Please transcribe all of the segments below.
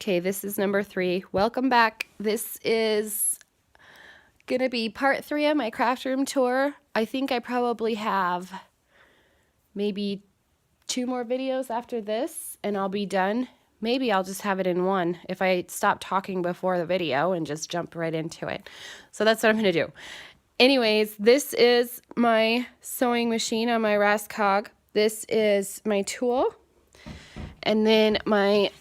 Okay, this is number 3. Welcome back. This is gonna be part 3 of my craft room tour. I think I probably have maybe 2 more videos after this and I'll be done. Maybe I'll just have it in one if I stop talking before the video and just jump right into it. So that's what I'm gonna do. Anyways, this is my sewing machine on my Rascog. This is my tool. And then my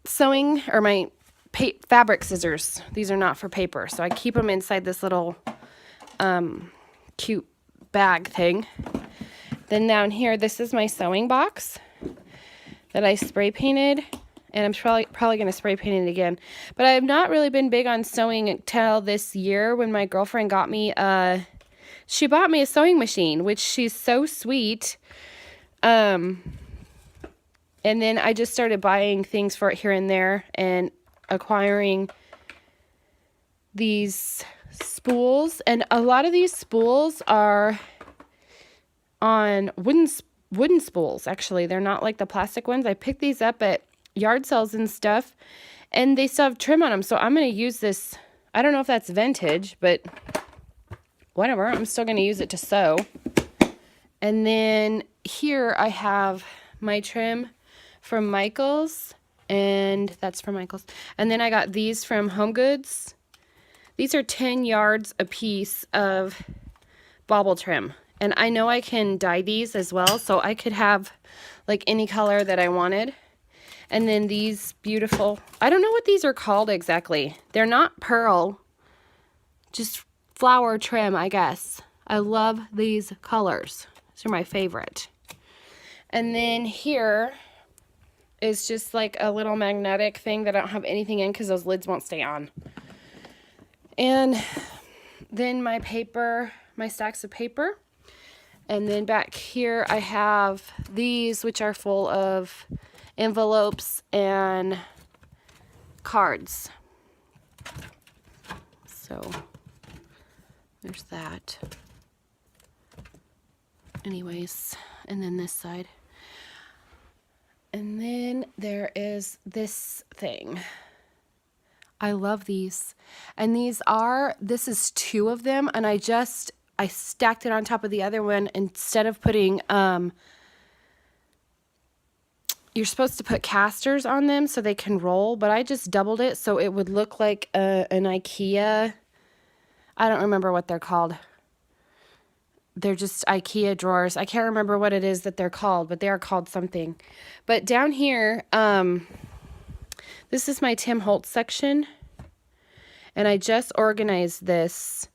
sewing or my fabric scissors. These are not for paper, so I keep them inside this little cute bag thing. Then down here, this is my sewing box that I spray painted, and I'm probably going to spray paint it again. But I've not really been big on sewing until this year when my girlfriend got me she bought me a sewing machine, which she's so sweet. And then I just started buying things for it here and there and acquiring these spools. And a lot of these spools are on wooden spools, actually. They're not like the plastic ones. I picked these up at yard sales and stuff, and they still have trim on them. So I'm going to use this. I don't know if that's vintage, but whatever. I'm still going to use it to sew. And then here I have my trim from Michael's, and that's from Michael's. And then I got these from Home Goods. These are 10 yards a piece of bobble trim. And I know I can dye these as well, so I could have like any color that I wanted. And then these beautiful, I don't know what these are called exactly. They're not pearl, just flower trim, I guess. I love these colors. These are my favorite. And then here is just like a little magnetic thing that I don't have anything in because those lids won't stay on. And then my paper, my stacks of paper. And then back here I have these, which are full of envelopes and cards. So there's that. Anyways, and then this side. And then there is this thing. I love these. And this is 2 of them, and I stacked it on top of the other one instead of putting, you're supposed to put casters on them so they can roll, but I just doubled it so it would look like an IKEA. I don't remember what they're called. They're just IKEA drawers. I can't remember what it is that they're called, but they are called something. But down here, this is my Tim Holtz section. And I just organized this.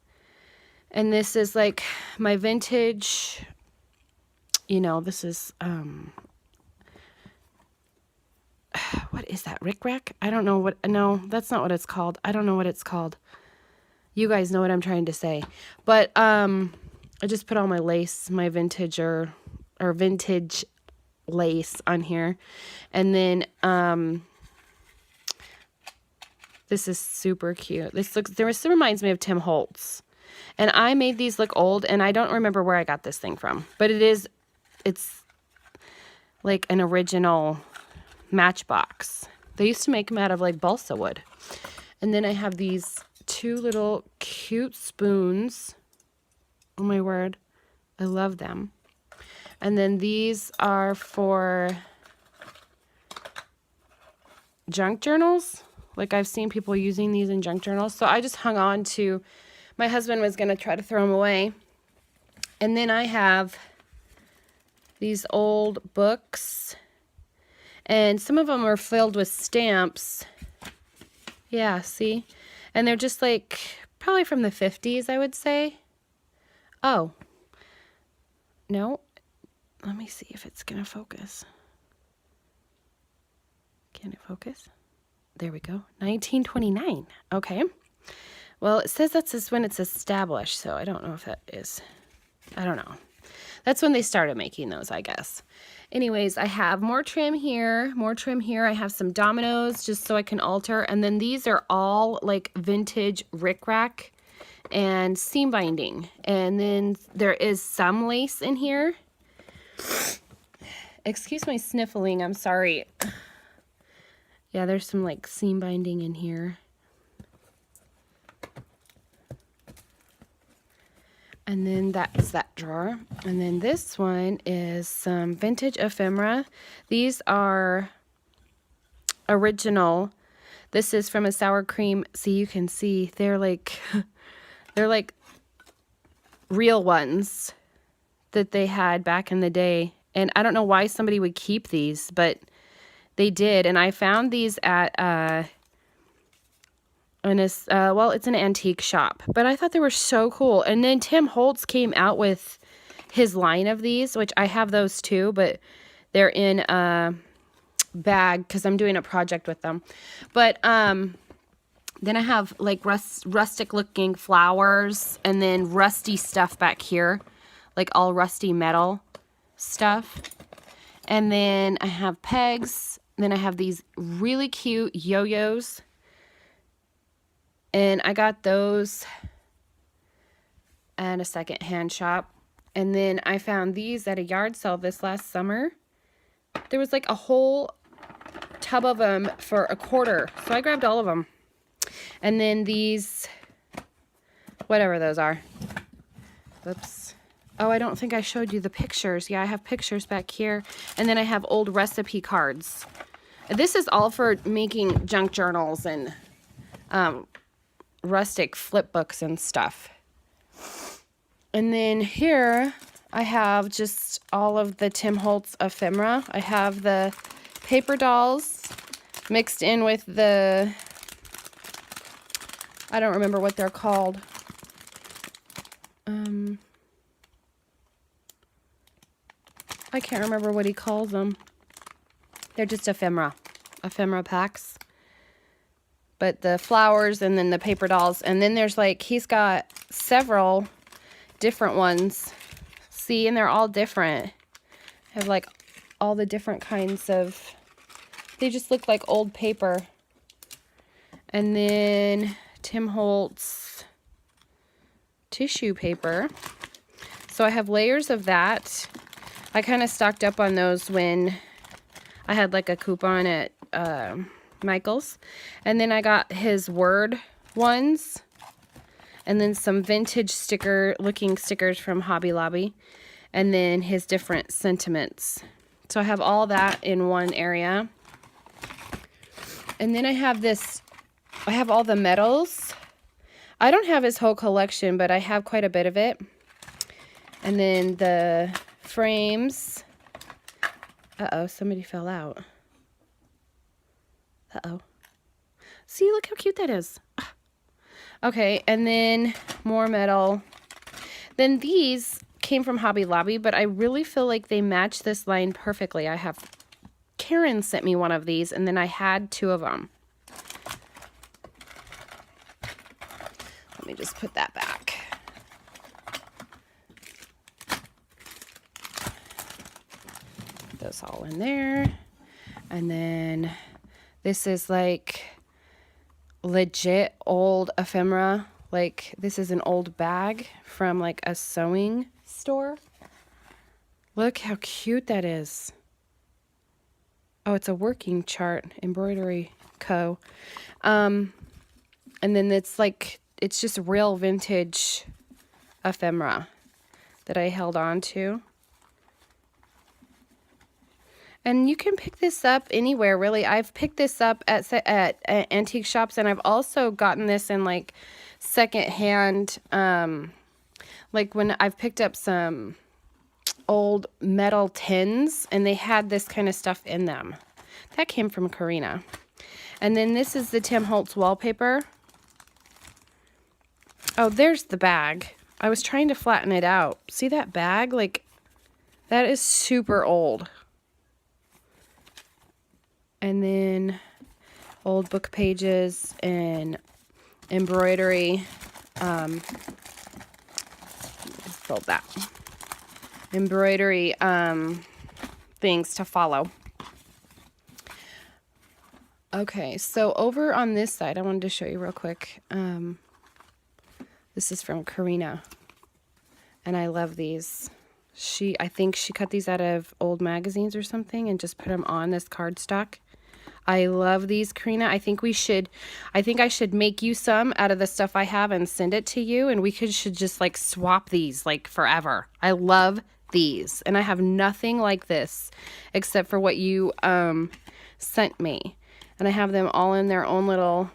And this is like my vintage, this is, what is that, rickrack? I don't know no, that's not what it's called. I don't know what it's called. You guys know what I'm trying to say. But, I just put all my lace, my vintage or vintage lace on here. And then this is super cute. This reminds me of Tim Holtz. And I made these look old, and I don't remember where I got this thing from. But it's like an original Matchbox. They used to make them out of like balsa wood. And then I have these 2 little cute spoons. Oh my word, I love them. And then these are for junk journals. Like I've seen people using these in junk journals. So I just hung on to, my husband was going to try to throw them away. And then I have these old books. And some of them are filled with stamps. Yeah, see? And they're just like, probably from the 50s, I would say. Oh, no, let me see if it's going to focus. Can it focus? There we go. 1929. Okay. Well, it says that's when it's established, so I don't know if that is. I don't know. That's when they started making those, I guess. Anyways, I have more trim here, more trim here. I have some dominoes just so I can alter. And then these are all like vintage rickrack and seam binding. And then there is some lace in here. Excuse my sniffling, I'm sorry. Yeah, there's some like seam binding in here. And then that's that drawer. And then this one is some vintage ephemera. These are original. This is from a sour cream. See, you can see they're like they're like real ones that they had back in the day. And I don't know why somebody would keep these, but they did. And I found these at well, it's an antique shop, but I thought they were so cool. And then Tim Holtz came out with his line of these, which I have those too, but they're in a bag because I'm doing a project with them. But then I have like rustic looking flowers, and then rusty stuff back here, like all rusty metal stuff. And then I have pegs. And then I have these really cute yo-yos. And I got those at a secondhand shop. And then I found these at a yard sale this last summer. There was like a whole tub of them for $1. So I grabbed all of them. And then these, whatever those are. Oops. Oh, I don't think I showed you the pictures. Yeah, I have pictures back here. And then I have old recipe cards. This is all for making junk journals and rustic flip books and stuff. And then here I have just all of the Tim Holtz ephemera. I have the paper dolls mixed in with the, I don't remember what they're called. I can't remember what he calls them. They're just ephemera packs. But the flowers and then the paper dolls. And then there's like, he's got several different ones. See, and they're all different. I have like all the different kinds of, they just look like old paper. And then Tim Holtz tissue paper. So I have layers of that. I kind of stocked up on those when I had like a coupon at Michael's. And then I got his Word ones. And then some vintage looking stickers from Hobby Lobby. And then his different sentiments. So I have all that in one area. And then I have all the medals. I don't have his whole collection, but I have quite a bit of it. And then the frames. Uh-oh, somebody fell out. Uh-oh. See, look how cute that is. Okay, and then more metal. Then these came from Hobby Lobby, but I really feel like they match this line perfectly. Karen sent me one of these, and then I had 2 of them. Let me just put that back. Put those all in there. And then this is like legit old ephemera. Like this is an old bag from like a sewing store. Look how cute that is. Oh, it's a working chart, Embroidery Co. And then it's just real vintage ephemera that I held on to. And you can pick this up anywhere, really. I've picked this up at antique shops, and I've also gotten this in like secondhand, like when I've picked up some old metal tins, and they had this kind of stuff in them. That came from Karina. And then this is the Tim Holtz wallpaper. Oh, there's the bag. I was trying to flatten it out. See that bag? Like, that is super old. And then old book pages and embroidery. Fold that. Embroidery things to follow. Okay, so over on this side, I wanted to show you real quick. This is from Karina, and I love these. I think she cut these out of old magazines or something and just put them on this cardstock. I love these, Karina. I think I should make you some out of the stuff I have and send it to you, and should just like swap these like forever. I love these, and I have nothing like this except for what you sent me, and I have them all in their own little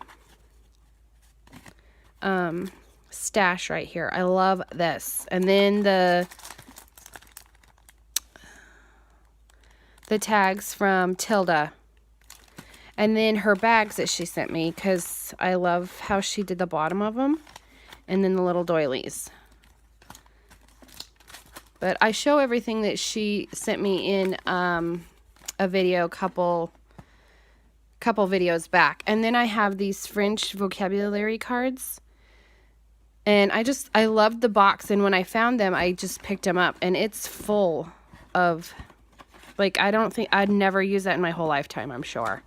stash right here. I love this. And then the tags from Tilda. And then her bags that she sent me, because I love how she did the bottom of them. And then the little doilies. But I show everything that she sent me in a video couple videos back. And then I have these French vocabulary cards. And I loved the box. And when I found them, I just picked them up. And it's full of, like, I don't think I'd never use that in my whole lifetime, I'm sure.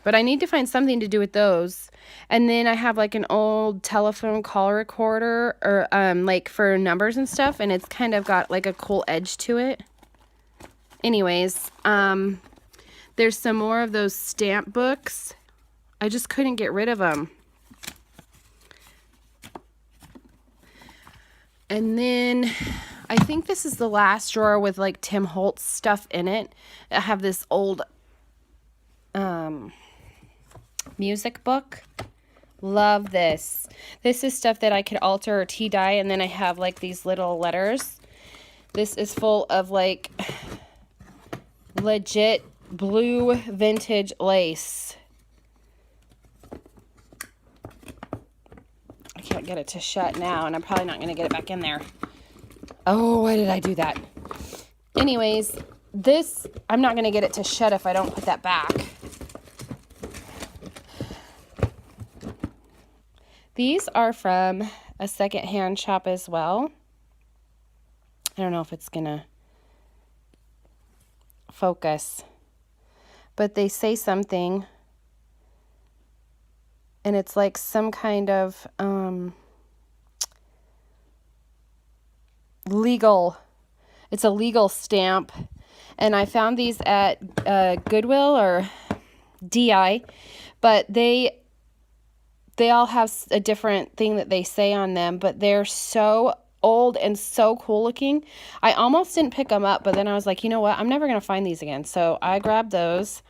But I need to find something to do with those. And then I have like an old telephone call recorder, or like for numbers and stuff, and it's kind of got like a cool edge to it. Anyways, there's some more of those stamp books. I just couldn't get rid of them. And then I think this is the last drawer with like Tim Holtz stuff in it. I have this old music book. Love this. This is stuff that I could alter or tea dye, and then I have like these little letters. This is full of like legit blue vintage lace. I can't get it to shut now, and I'm probably not going to get it back in there. Oh, why did I do that? Anyways, this, I'm not going to get it to shut if I don't put that back. These are from a secondhand shop as well. I don't know if it's going to focus, but they say something, and it's like some kind of legal, it's a legal stamp, and I found these at Goodwill or DI, but they all have a different thing that they say on them, but they're so old and so cool looking. I almost didn't pick them up, but then I was like, you know what? I'm never going to find these again. So I grabbed those.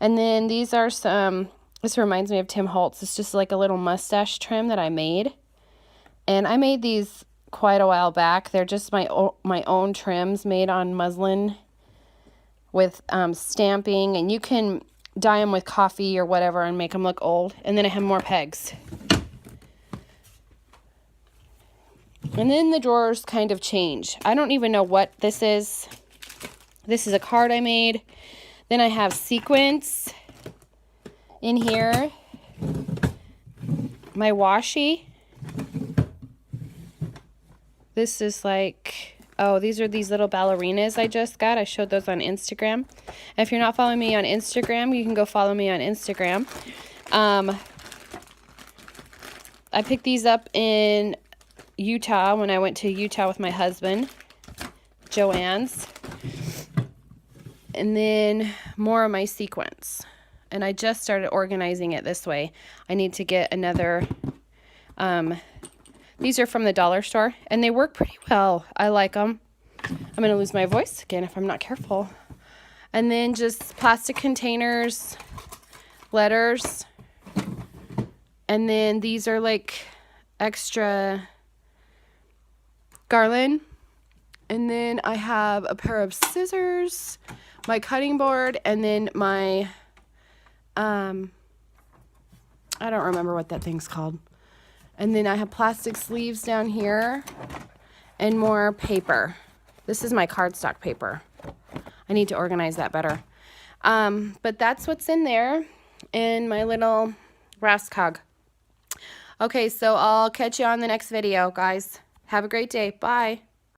And then these are some, this reminds me of Tim Holtz. It's just like a little mustache trim that I made. And I made these quite a while back. They're just my own trims made on muslin with stamping. And you can dye them with coffee or whatever and make them look old. And then I have more pegs. And then the drawers kind of change. I don't even know what this is. This is a card I made. Then I have sequins in here. My washi. This is like, oh, these are these little ballerinas I just got. I showed those on Instagram. And if you're not following me on Instagram, you can go follow me on Instagram. I picked these up in Utah when I went to Utah with my husband, Joanne's. And then more of my sequins. And I just started organizing it this way. I need to get another, these are from the dollar store, and they work pretty well. I like them. I'm going to lose my voice again if I'm not careful. And then just plastic containers, letters. And then these are like extra garland. And then I have a pair of scissors, my cutting board, and then my, I don't remember what that thing's called. And then I have plastic sleeves down here and more paper. This is my cardstock paper. I need to organize that better. But that's what's in there in my little Raskog. Okay, so I'll catch you on the next video, guys. Have a great day. Bye.